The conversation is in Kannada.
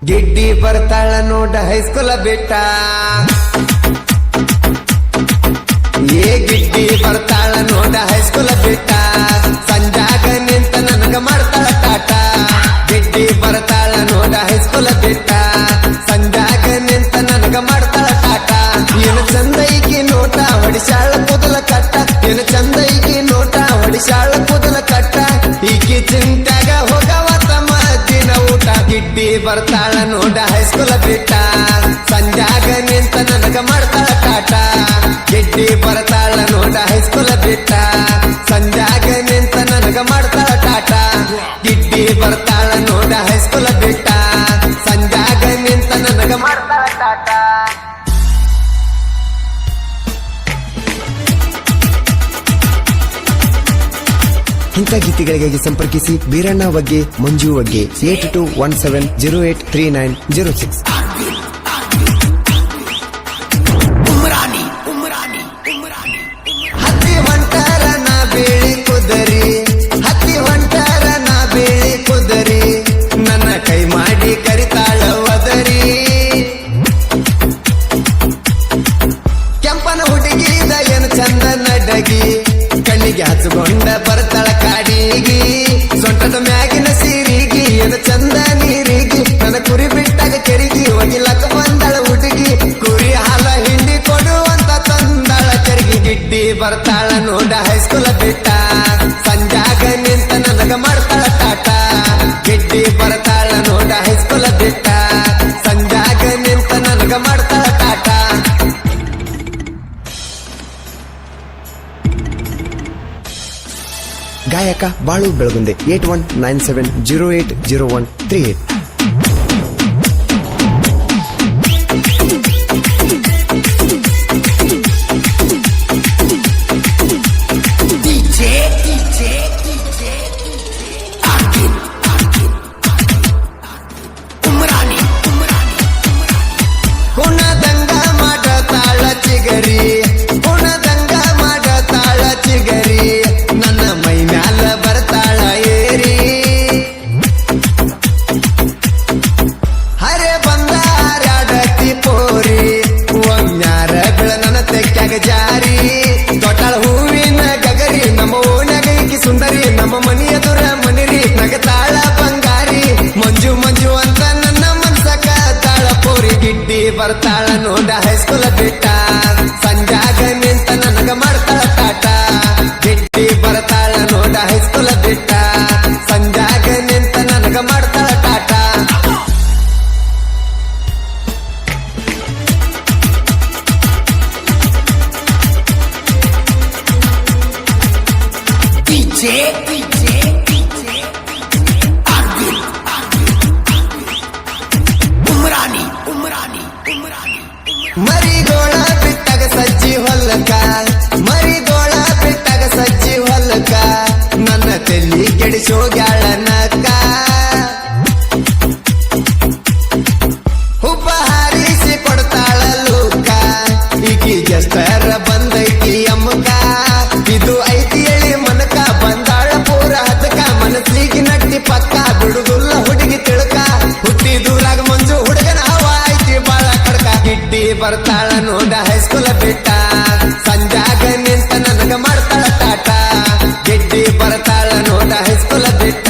ಗಿಡ್ಡಿ ಬರ್ತಾಳ ನೋಡ ಹೈಸ್ಕೂಲ ಬಿಟ್ಟ ಗಿಡ್ಡಿ ಬರ್ತಾಳ ನೋಡ ಹೈಸ್ಕೂಲ ಬಿಟ್ಟ ಸಂಜಾಗ ನಿಂತ ನನಗ ಮಾಡ್ತಾಳ ಟಾಟ ಗಿಡ್ಡಿ ಬರ್ತಾಳ ನೋಡ ಹೈಸ್ಕೂಲ ಬಿಟ್ಟ ಸಂಜಾಗ ನಿಂತ ನನಗ ಮಾಡ್ತಾಳ ಟಾಟ ಏನು ಚಂದೈಕಿ ನೋಟ ಹೊಡಿಸಾಳ ಕೂದಲ ಕಟ್ಟ ಏನು ಚಂದೈಕಿ ನೋಟ ಹೊಡಿಸಾಳ ಕೂದಲ ಕಟ್ಟ ಈಕಿ ಚಿಂತಾಗ ಹೋಗವ ತಮ್ಮ ದಿನ ಊಟ ಗಿಡ್ಡಿ ಬರ್ತಾಳ ನೋಡ ಹೈಸ್ಕೂಲ ಬಿಟ್ಟ ಸಂಜಾಗ ನಿಂತ ನನಗ ಮಾಡ್ತಾಳ ಟಾಟ ಗಿಡ್ಡಿ ಬರ್ತಾಳ ನೋಡ ಹೈಸ್ಕೂಲ ಬಿಟ್ಟ ಸಂಜಾಗ ನಿಂತ ನನಗ ಮಾಡ್ತಾಳ ಟಾಟ ಗಿಡ್ಡಿ ಬರ್ತಾಳ ನೋಡ ಹೈಸ್ಕೂಲ ಬಿಟ್ಟ ಸಂಜಾಗ ನಿಂತ ನನಗ ಮಾಡ್ತಾಳ ಟಾಟ. ಇಂಥ ಗೀತೆಗಳಿಗಾಗಿ ಸಂಪರ್ಕಿಸಿ ಬೀರಣ್ಣ ವಗ್ಗೆ ಮಂಜು ವಗ್ಗೆ 8217083906. ಹತ್ತಿ ಹೊಂಟಾರ ನಾ ಬೇಳಿ ಕುದರಿ ಹತ್ತಿ ಹೊಂಟಾರ ನಾ ಬೇಳಿ ಕುದರಿ ನನ್ನ ಕೈ ಮಾಡಿ ಕರಿತಾಳ ಒದರಿ ಕೆಂಪನ ಹುಡುಗಿದ ಏನು ಚಂದ ನಡಗಿ ಕಣ್ಣಿಗೆ ಹಚ್ಚಿಕೊಂಡ ಬರ್ತಾಳ ಕಾಡಿಗಿ ಸೊಂಟದ ಮ್ಯಾಗಿನ ಸೀರಿಗಿ ಏನು ಚಂದ ನೀರಿಗಿ ನನ್ನ ಕುರಿ ಬಿಟ್ಟಾಗ ಕೆರಿಗಿ ಒಗಿಲಕ್ಕ ಬಂದಾಳ ಹುಡುಗಿ ಕುರಿ ಹಾಲ ಹಿಂಡಿ ಕೊಡುವಂತ ತಂದಾಳ ಕೆರಿಗಿ ಗಿಡ್ಡಿ ಬರ್ತಾಳ ನೋಡ ಹೈಸ್ಕೂಲ ಬಿಟ್ಟ ಸಂಜಾಗ ನಿಂತ ನನಗ ಮಾಡ್ತಾಳ ಟಾಟ ಗಿಡ್ಡಿ ಬರ್ತಾಳ ನೋಡ ಹೈಸ್ಕೂಲ ಬಿಟ್ಟ ಸಂಜಾಗ ನಿಂತ ನನಗ ಮಾಡ್ತಾಳ ಟಾಟ. ಗಾಯಕ ಬಾಳು ಬೆಳಗುಂದೆ 8197080138. ಕುಣದಂಗ ಮಾಡತಾಳ ಚಿಗರಿ ಕುಣದಂಗ ಮಾಡತಾಳ ಚಿಗರಿ ನನ್ನ ಮೈ ಮ್ಯಾಲ ಬರ್ತಾಳ ಏರಿ ಹರೆ ಬಂದಾರಾಡತಿ ಪೋರಿ ಒಮ್ಮ್ಯಾರ ಬೆಳ ನನ್ನ ತೆಕ್ಕಾಗ ಜಾರಿ ತೊಟಾಳ ಹೂವಿನ ಗಗರಿ ನಮ್ಮ ಓಣಗೈಕಿ ಸುಂದರಿ ನಮ್ಮ ಮನೆಯ ದುರ ಮನಿರಿ ನಗತಾಳ ಬಂಗಾರಿ ಮಂಜು ಮಂಜು ಅಂತ ನನ್ನ ಮನ್ಸಕ ತಾಳ ಪೋರಿ ಗಿಡ್ಡಿ ಬರ್ತಾಳ ನೋಡ ಹೈಸ್ಕೂಲ ಬಿಟ್ಟ ಸಂಜಾಗ ನಿಂತ ನನಗ ಮಾಡ್ತಾಳ ಟಾಟ ಗಿಡ್ಡಿ ಬರ್ತಾಳ ನೋಡ ಹೈಸ್ಕೂಲ ಬಿಟ್ಟ ಸಂಜಾಗ ನಿಂತ ನನಗ ಮಾಡ್ತಾಳ ಟಾಟ. ಮರಿಗೋಳ ಬಿಟ್ಟಾಗ ಸಜ್ಜಿ ಹೊಲಕ ಮರಿಗೋಳ ಬಿಟ್ಟಾಗ ಸಜ್ಜಿ ಹೊಲಕ ನನ್ನ ತಲ್ಲಿ ಕೆಡಿಸೋಗ್ಯಾಳ ನಕ್ಕ ಹುಬ್ಬ ಹಾರಿಸಿ ಕೊಡ್ತಾಳ ಲೂಕ ಈಕಿ ಜಸ್ತರ ಬಂದೈತಿ ಅಮ್ಮಕ ಇದು ಐತಿ ಎಳಿ ಮನಕ ಬಂದಾಳ ಪೂರ ಹದಕ ಮನಸ್ಸಿಗೆ ನಟ್ಟಿ ಪಕ್ಕ ಬಿಡುದುಲ್ಲ ಹುಡುಗಿ ತಿಳ್ಕ ಹುಟ್ಟಿ ದೂರಾಗ ಮಂಜು ಹುಡುಗನ ಹವ ಐತಿ ಬಾಳ ಕಡ್ಕ ಗಿಡ್ಡಿ ಬರ್ತಾಳ ನೋಡ ಹೈಸ್ಕೂಲ ಬಿಟ್ಟ ಸಂಜಾಗ ನಿಂತ ನನಗ ಮಾಡ್ತಾಳ ಟಾಟ ಗಿಡ್ಡಿ ಬರ್ತಾಳ ನೋಡ ಹೈಸ್ಕೂಲ ಬಿಟ್ಟ